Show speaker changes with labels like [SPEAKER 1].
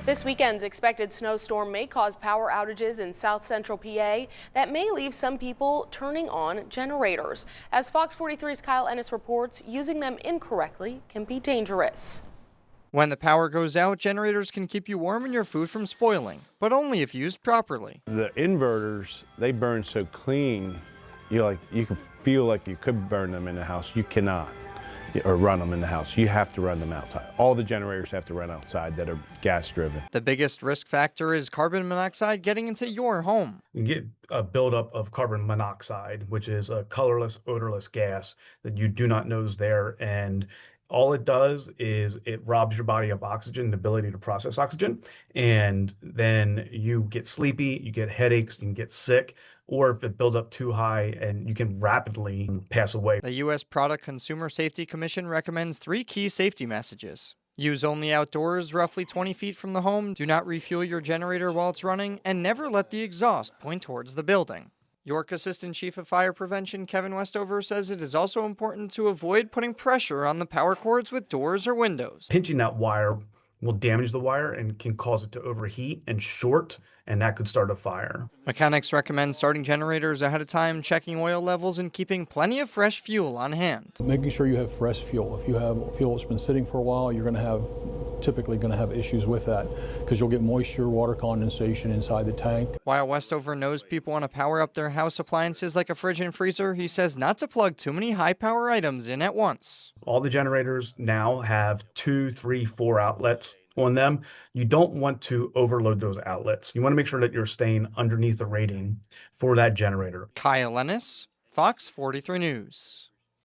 [SPEAKER 1] This weekend's expected snowstorm may cause power outages in south central PA that may leave some people turning on generators. As Fox 43's Kyle Ennis reports, using them incorrectly can be dangerous.
[SPEAKER 2] When the power goes out, generators can keep you warm and your food from spoiling, but only if used properly.
[SPEAKER 3] The inverters, they burn so clean, you can feel like you could burn them in the house. You cannot, or run them in the house. You have to run them outside. All the generators have to run outside that are gas driven.
[SPEAKER 2] The biggest risk factor is carbon monoxide getting into your home.
[SPEAKER 4] You get a buildup of carbon monoxide, which is a colorless, odorless gas that you do not know is there. And all it does is it robs your body of oxygen, the ability to process oxygen. And then you get sleepy, you get headaches, you can get sick, or if it builds up too high and you can rapidly pass away.
[SPEAKER 2] The U.S. Product Consumer Safety Commission recommends 3 key safety messages. Use only outdoors, roughly 20 feet from the home. Do not refuel your generator while it's running, and never let the exhaust point towards the building. York Assistant Chief of Fire Prevention Kevin Westover says it is also important to avoid putting pressure on the power cords with doors or windows.
[SPEAKER 4] Pinching that wire will damage the wire and can cause it to overheat and short, and that could start a fire.
[SPEAKER 2] Mechanics recommend starting generators ahead of time, checking oil levels, and keeping plenty of fresh fuel on hand.
[SPEAKER 5] Making sure you have fresh fuel. If you have fuel that's been sitting for a while, you're typically going to have issues with that because you'll get moisture, water condensation inside the tank.
[SPEAKER 2] While Westover knows people want to power up their house appliances like a fridge and freezer, he says not to plug too many high-power items in at once.
[SPEAKER 4] All the generators now have 2, 3, 4 outlets on them. You don't want to overload those outlets. You want to make sure that you're staying underneath the rating for that generator.
[SPEAKER 2] Kyle Ennis, Fox 43 News.